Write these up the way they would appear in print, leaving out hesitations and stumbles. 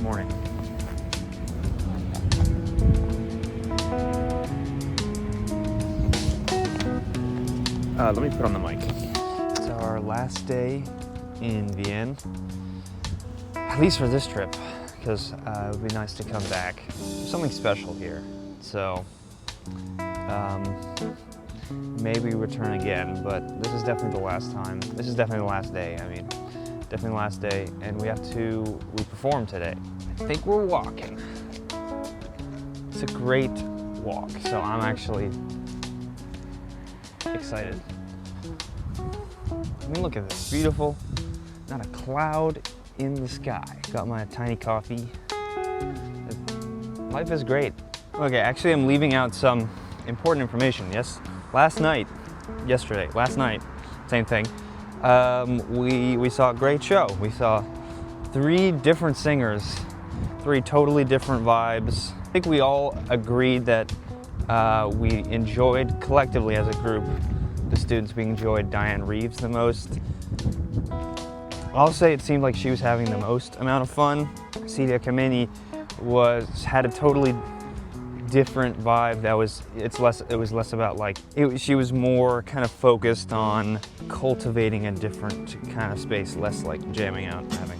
Morning. Let me put on the mic. It's our last day in Vienne, at least for this trip, because it would be nice to come back. There's something special here, so maybe return again, but this is definitely the last time. This is definitely the last day, definitely the last day, and we perform today. I think we're walking. It's a great walk, so I'm actually excited. I mean, look at this, beautiful, not a cloud in the sky. Got my tiny coffee. Life is great. Okay, actually I'm leaving out some important information. Yes, last night, same thing. We saw a great show. We saw 3 different singers, 3 totally different vibes. I think we all agreed that we enjoyed collectively as a group, the students, we enjoyed Diane Reeves the most. I'll say it seemed like she was having the most amount of fun. Celia Kameni had a totally different vibe. It was less about she was more kind of focused on cultivating a different kind of space, less like jamming out and having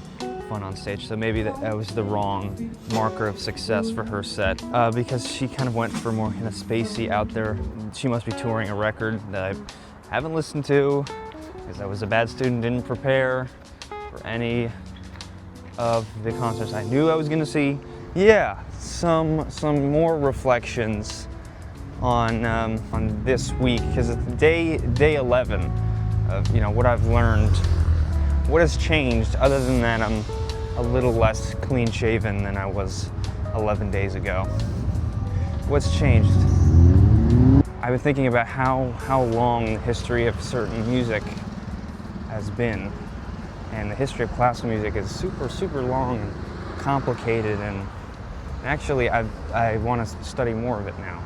fun on stage. So maybe that was the wrong marker of success for her set, because she kind of went for more kind of spacey out there. She must be touring a record that I haven't listened to because I was a bad student, didn't prepare for any of the concerts I knew I was going to see. Yeah, some more reflections on this week, because it's day 11 of what I've learned. What has changed, other than that I'm a little less clean shaven than I was 11 days ago. What's changed? I've been thinking about how long the history of certain music has been, and the history of classical music is super long and complicated, and actually I want to study more of it now,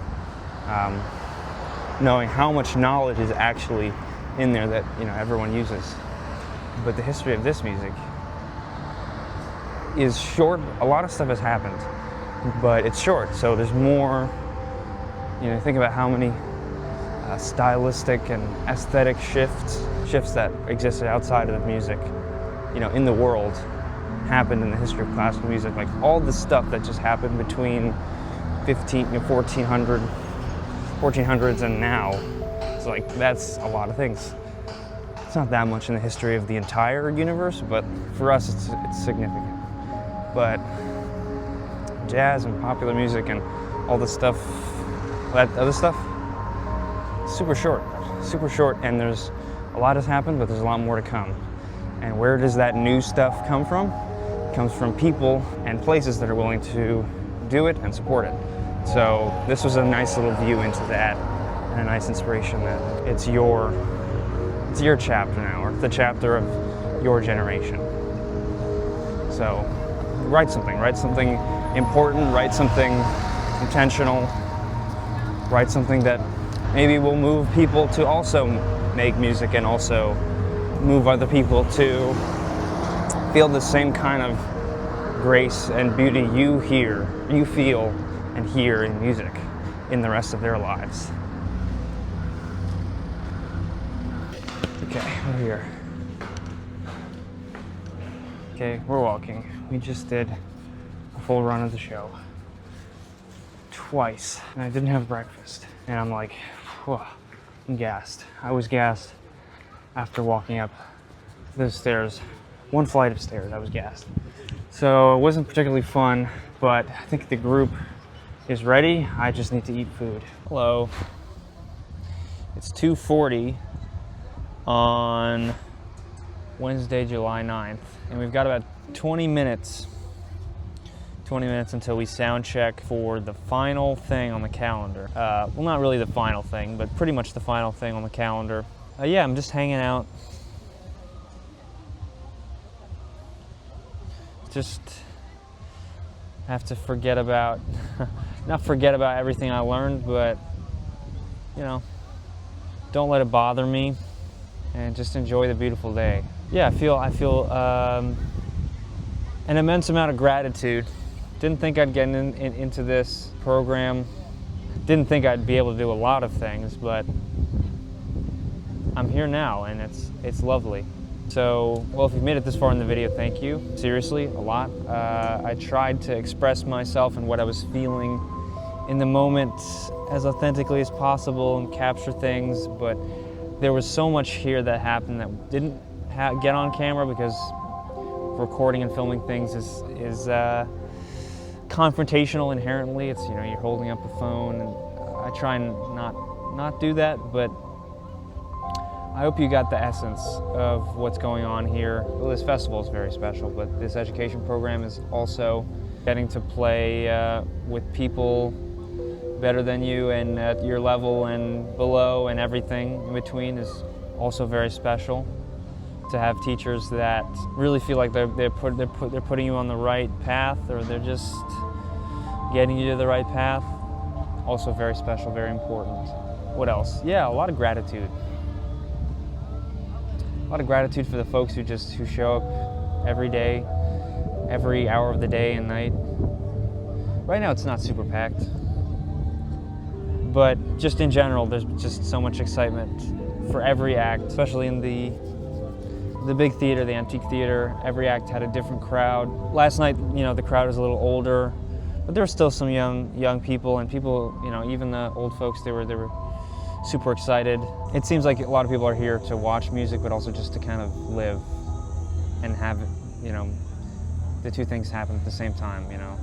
knowing how much knowledge is actually in there that everyone uses. But the history of this music is short. A lot of stuff has happened, but it's short, so there's more. Think about how many stylistic and aesthetic shifts that existed outside of the music, in the world, happened in the history of classical music. Like all the stuff that just happened between 1400s and now. It's like, that's a lot of things. It's not that much in the history of the entire universe, but for us it's significant. But jazz and popular music and all the stuff, that other stuff, super short, and there's a lot has happened, but there's a lot more to come. And where does that new stuff come from? It comes from people and places that are willing to do it and support it. So this was a nice little view into that, and a nice inspiration that it's your chapter now, or the chapter of your generation. So write something important, write something intentional, write something that maybe will move people to also make music, and also move other people to feel the same kind of grace and beauty you feel and hear in music in the rest of their lives. Okay, we're here. Okay, we're walking. We just did a full run of the show. Twice. And I didn't have breakfast. And I'm like, whew, I'm gassed. I was gassed after walking up those stairs. One flight of stairs, I was gassed. So it wasn't particularly fun, but I think the group is ready. I just need to eat food. Hello. It's 2:40 on Wednesday, July 9th, and we've got about 20 minutes until we sound check for the final thing on the calendar. Well, not really the final thing, but pretty much the final thing on the calendar. Yeah, I'm just hanging out. Just have to forget about, not forget about everything I learned, but, don't let it bother me, and just enjoy the beautiful day. Yeah, I feel an immense amount of gratitude. Didn't think I'd get into this program. Didn't think I'd be able to do a lot of things, but I'm here now, and it's lovely. So, well, if you've made it this far in the video, thank you. Seriously, a lot. I tried to express myself and what I was feeling in the moment as authentically as possible and capture things, but there was so much here that happened that didn't get on camera because recording and filming things is confrontational inherently. It's, you know, you're holding up a phone, and I try and not do that, but I hope you got the essence of what's going on here. Well, this festival is very special, but this education program is also getting to play with people better than you and at your level and below and everything in between is also very special. To have teachers that really feel like they're putting you on the right path, or they're just getting you to the right path, also very special, very important. What else? Yeah, a lot of gratitude. A lot of gratitude for the folks who show up every day, every hour of the day and night. Right now it's not super packed, but just in general, there's just so much excitement for every act, especially in the big theater, the Antique Theater. Every act had a different crowd. Last night, you know, the crowd was a little older, but there were still some young people, and people, you know, even the old folks, they were super excited. It seems like a lot of people are here to watch music, but also just to kind of live and have, you know, the two things happen at the same time, you know.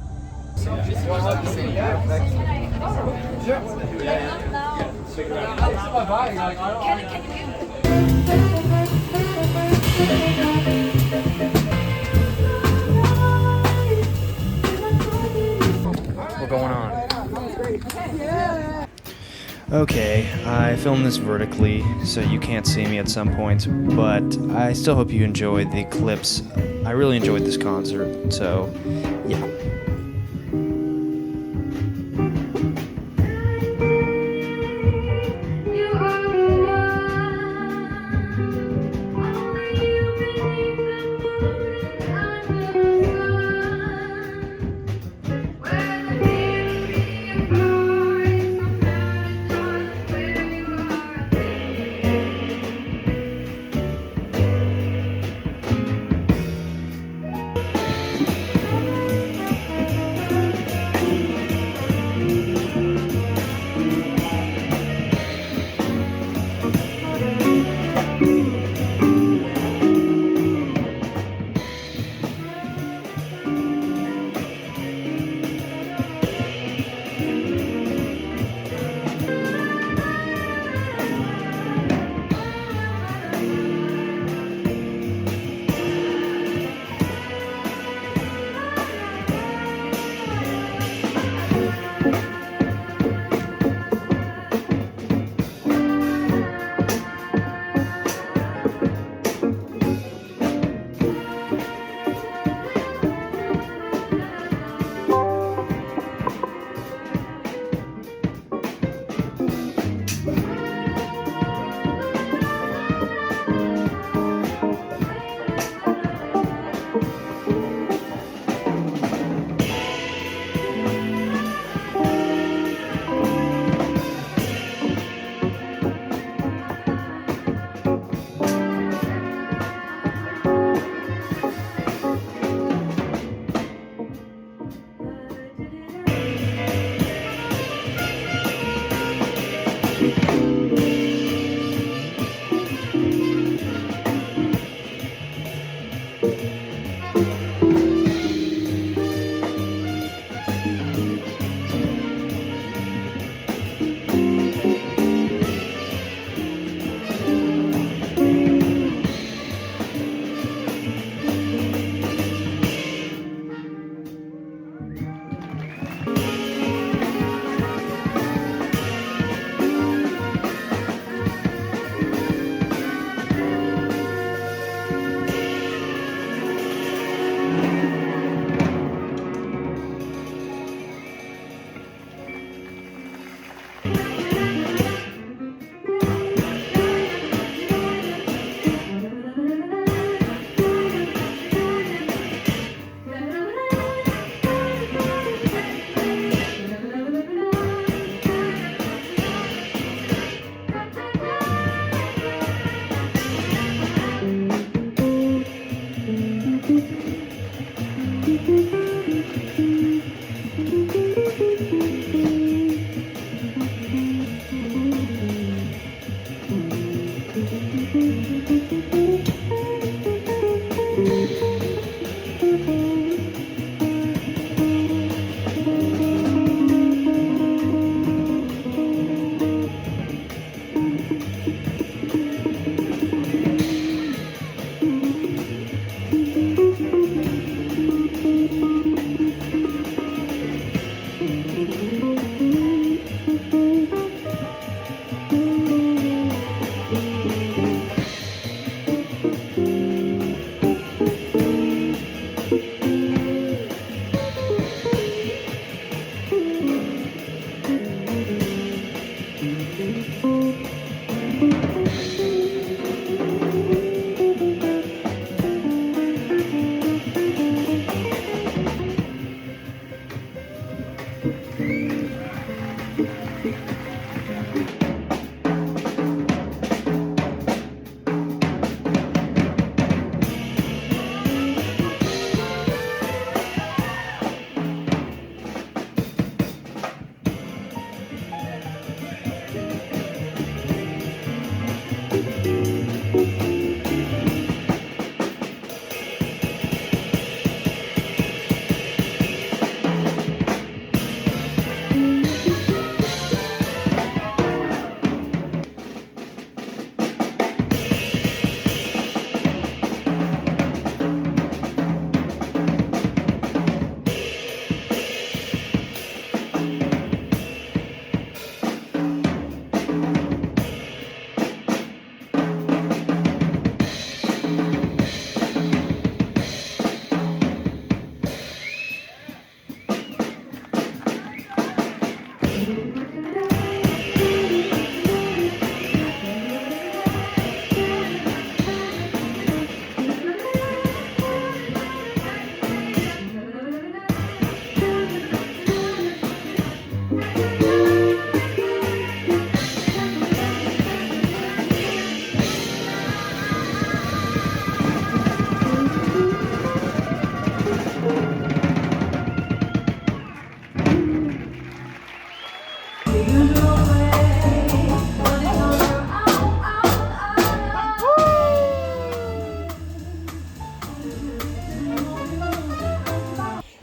We're going on. Okay, I filmed this vertically, so you can't see me at some points, but I still hope you enjoy the clips. I really enjoyed this concert, so yeah.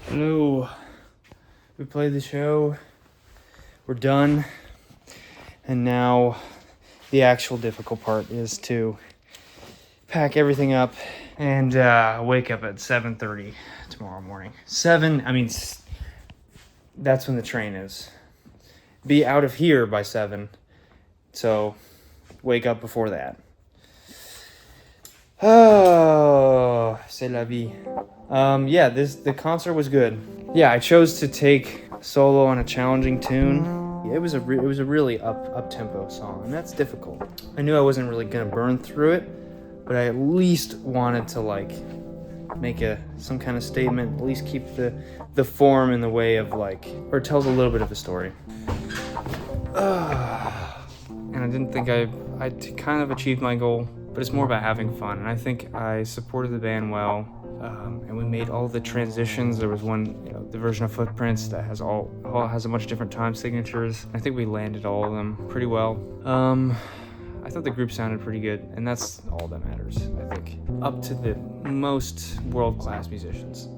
Hello. We played the show. We're done. And now the actual difficult part is to pack everything up and wake up at 7:30 tomorrow morning. That's when the train is. Be out of here by 7. So wake up before that. Oh, c'est la vie. Yeah, the concert was good. Yeah, I chose to take solo on a challenging tune. It was a really up tempo song, and that's difficult. I knew I wasn't really gonna burn through it, but I at least wanted to like make some kind of statement. At least keep the form in the way of like, or it tells a little bit of a story. And I didn't think I kind of achieved my goal, but it's more about having fun. And I think I supported the band well, and we made all the transitions. There was one, the version of Footprints that has has a bunch of different time signatures. I think we landed all of them pretty well. I thought the group sounded pretty good, and that's all that matters, I think. Up to the most world-class musicians,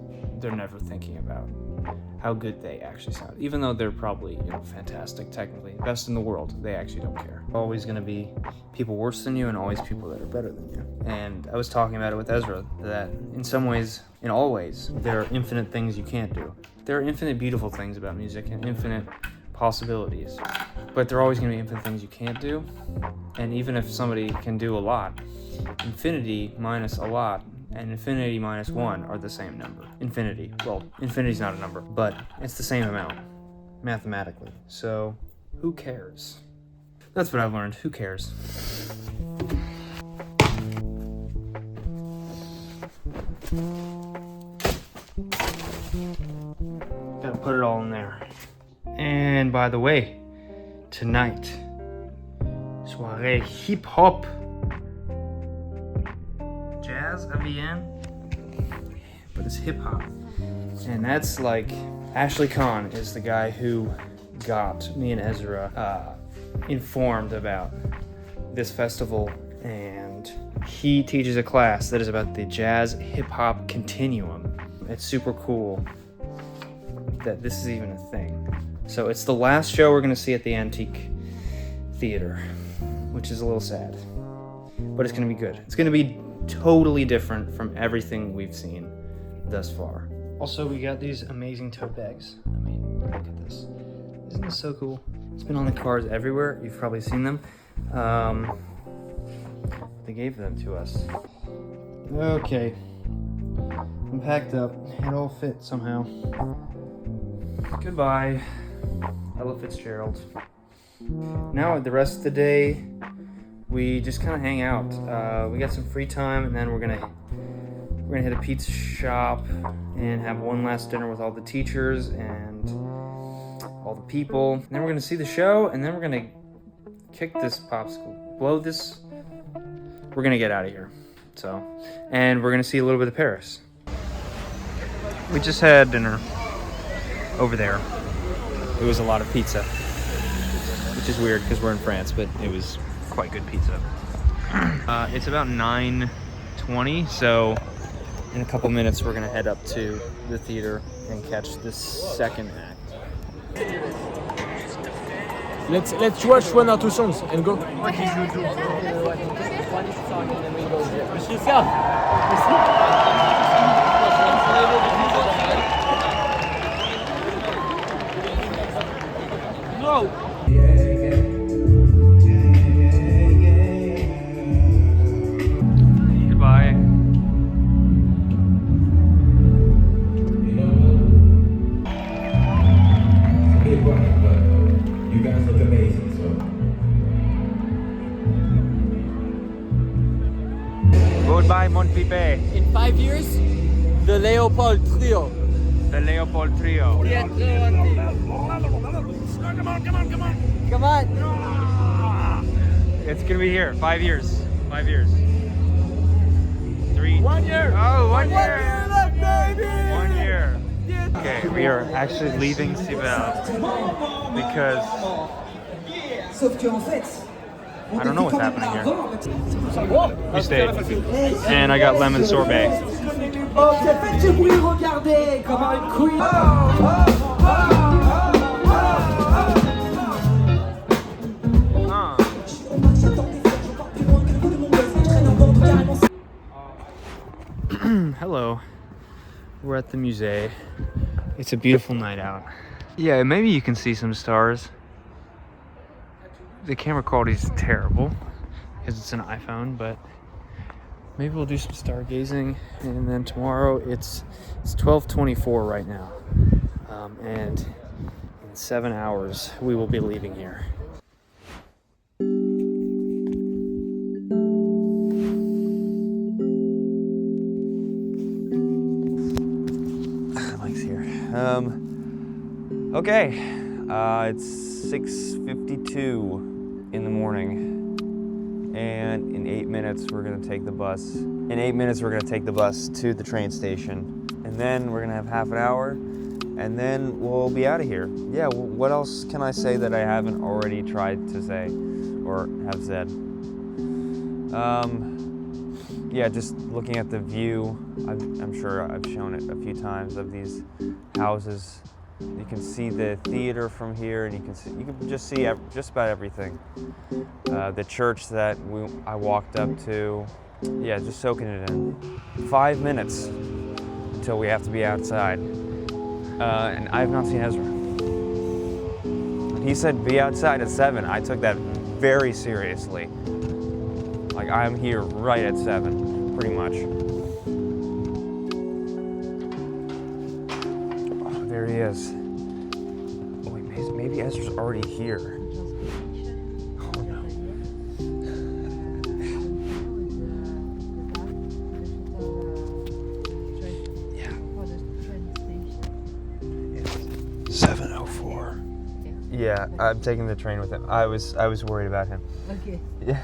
they're never thinking about how good they actually sound. Even though they're probably, fantastic technically, best in the world, they actually don't care. Always gonna be people worse than you and always people that are better than you. And I was talking about it with Ezra, that in some ways, in all ways, there are infinite things you can't do. There are infinite beautiful things about music and infinite possibilities, but there are always gonna be infinite things you can't do. And even if somebody can do a lot, infinity minus a lot and infinity minus 1 are the same number. Infinity, well, infinity's not a number, but it's the same amount, mathematically. So, who cares? That's what I've learned, who cares? Gotta put it all in there. And by the way, tonight, soirée hip-hop. JazzUp Vienne, but it's hip-hop. And that's like, Ashley Kahn is the guy who got me and Ezra informed about this festival, and he teaches a class that is about the jazz hip-hop continuum. It's super cool that this is even a thing. So it's the last show we're gonna see at the Antique Theater, which is a little sad, but it's gonna be good. It's gonna be totally different from everything we've seen thus far. Also, we got these amazing tote bags. I mean, look at this. Isn't this so cool? It's been on the cars everywhere. You've probably seen them. They gave them to us. Okay. I'm packed up. It all fit somehow. Goodbye, Ella Fitzgerald. Now, the rest of the day, we just kind of hang out. We got some free time, and then we're gonna hit a pizza shop and have one last dinner with all the teachers and all the people. And then we're gonna see the show, and then we're gonna kick this popsicle, blow this. We're gonna get out of here. So, and we're gonna see a little bit of Paris. We just had dinner over there. It was a lot of pizza, which is weird because we're in France, but it was quite good pizza. It's about 9:20, so in a couple minutes we're gonna head up to the theater and catch the second act. Let's watch one or two songs and go. No. Goodbye. You guys look amazing, so. Goodbye, Montpipe. In 5 years, the Leopold Trio. The Leopold Trio. Come on. It's gonna be here. 5 years. 5 years. 3. 1 year. Oh, 1 year. 1 year left, baby. 1 year. Okay, we are actually leaving Cibel because I don't know what's happening here. We stayed, and I got lemon sorbet. Hello, we're at the musée. It's a beautiful night out. Yeah, maybe you can see some stars. The camera quality is terrible because it's an iPhone, but maybe we'll do some stargazing. And then tomorrow it's 12:24 right now, and in 7 hours we will be leaving here. Mike's here. Okay, it's 6:52 in the morning, and in 8 minutes we're gonna take the bus. In 8 minutes we're gonna take the bus to the train station, and then we're gonna have half an hour, and then we'll be out of here. Yeah, what else can I say that I haven't already tried to say or have said? Yeah, just looking at the view, I'm sure I've shown it a few times, of these houses. You can see the theater from here, and you can just see just about everything. The church that I walked up to. Yeah, just soaking it in. 5 minutes until we have to be outside, and I have not seen Ezra. When he said be outside at 7, I took that very seriously. Like, I'm here right at 7, pretty much. Oh, there he is. Oh, wait, maybe Ezra's already here. Oh no. Yeah. It's 7:04. Yeah, I'm taking the train with him. I was worried about him. Okay. Yeah.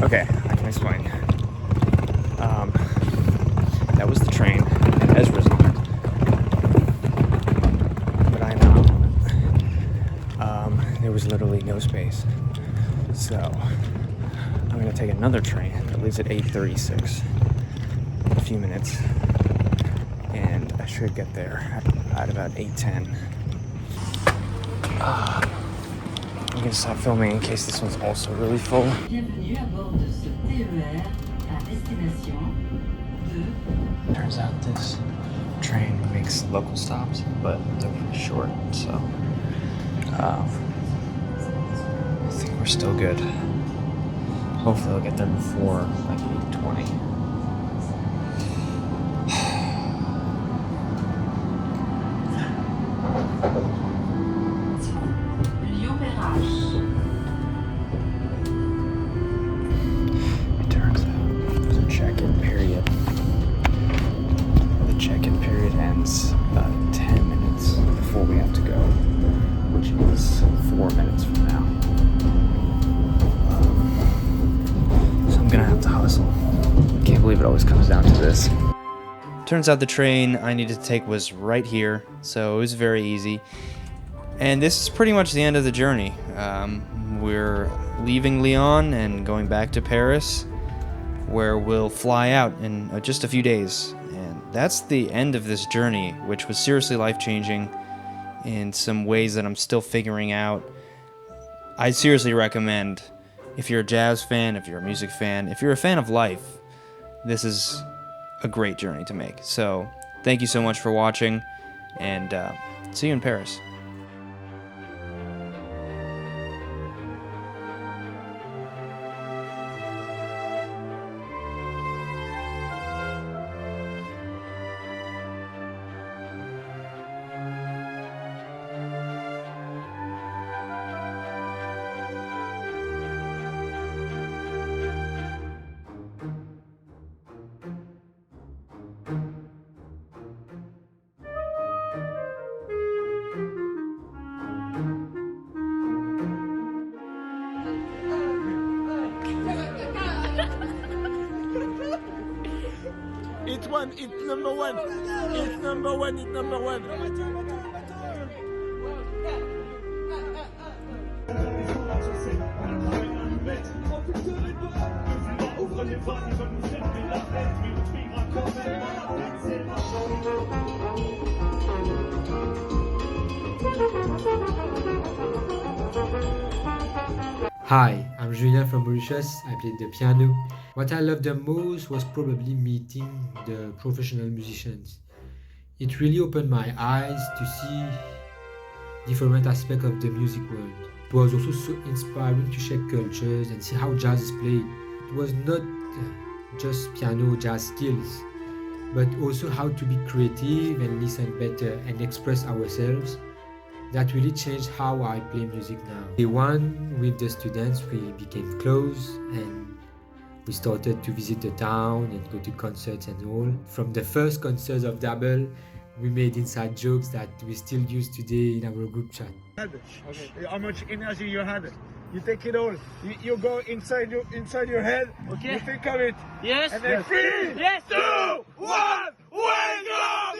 Okay, I can explain. That was the train, and Ezra's on it. But I'm not on it. There was literally no space. So, I'm gonna take another train that leaves at 8:36 in a few minutes. And I should get there at about 8:10. I'm gonna stop filming in case this one's also really full. Bienvenue à bord de ce TER à destination de... Turns out this train makes local stops, but they're pretty short, so I think we're still good. Hopefully I'll get there before like 8:20. It turns out there's a check-in period. The check-in period ends 10 minutes before we have to go, which is 4 minutes from now. So I'm gonna have to hustle. Can't believe it always comes down to this. Turns out the train I needed to take was right here, so it was very easy. And this is pretty much the end of the journey. We're leaving Lyon and going back to Paris, where we'll fly out in just a few days. And that's the end of this journey, which was seriously life-changing in some ways that I'm still figuring out. I seriously recommend, if you're a jazz fan, if you're a music fan, if you're a fan of life, this is a great journey to make. So thank you so much for watching, and see you in Paris. It's one. It's number one. It's number one. It's number one. Hi, I'm Julien from Mauritius. I played the piano. What I loved the most was probably meeting the professional musicians. It really opened my eyes to see different aspects of the music world. It was also so inspiring to share cultures and see how jazz is played. It was not just piano jazz skills, but also how to be creative and listen better and express ourselves. That really changed how I play music now. Day one, with the students, we became close and we started to visit the town and go to concerts and all. From the first concerts of Double, we made inside jokes that we still use today in our group chat. Okay. How much energy you had? You take it all. You go inside your head. Okay. You think of it. Yes. And then 3, Yes. 2, 1, wake up!